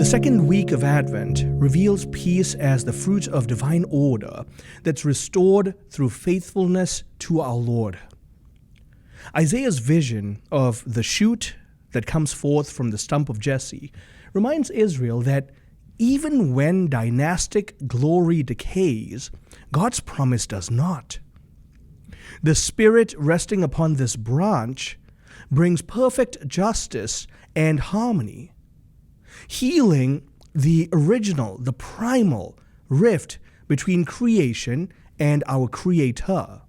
The second week of Advent reveals peace as the fruit of divine order that's restored through faithfulness to our Lord. Isaiah's vision of the shoot that comes forth from the stump of Jesse reminds Israel that even when dynastic glory decays, God's promise does not. The Spirit resting upon this branch brings perfect justice and harmony, healing the original, the primal rift between creation and our Creator.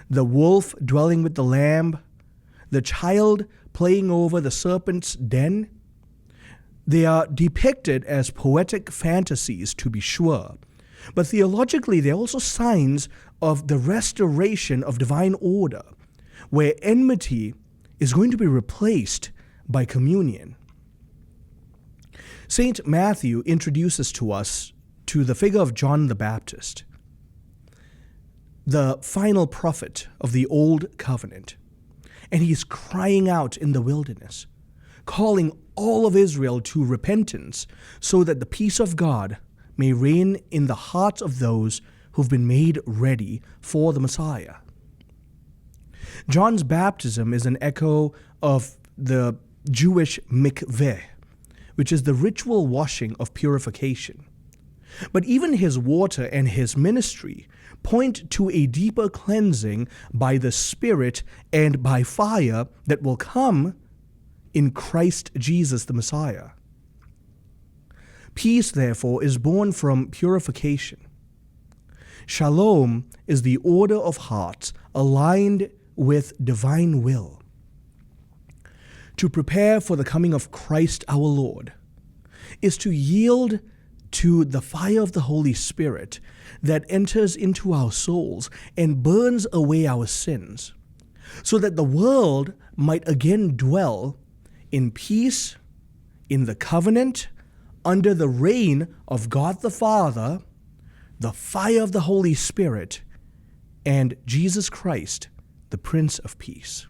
The wolf dwelling with the lamb, the child playing over the serpent's den, they are depicted as poetic fantasies, to be sure, but theologically they're also signs of the restoration of divine order, where enmity is going to be replaced by communion. St. Matthew introduces to us to the figure of John the Baptist, the final prophet of the Old Covenant, and he's crying out in the wilderness, calling all of Israel to repentance so that the peace of God may reign in the hearts of those who've been made ready for the Messiah. John's baptism is an echo of the Jewish mikveh, which is the ritual washing of purification. But even his water and his ministry point to a deeper cleansing by the Spirit and by fire that will come in Christ Jesus the Messiah. Peace, therefore, is born from purification. Shalom is the order of hearts aligned with divine will. To prepare for the coming of Christ our Lord is to yield to the fire of the Holy Spirit that enters into our souls and burns away our sins, so that the world might again dwell in peace, in the covenant, under the reign of God the Father, the fire of the Holy Spirit, and Jesus Christ, the Prince of Peace.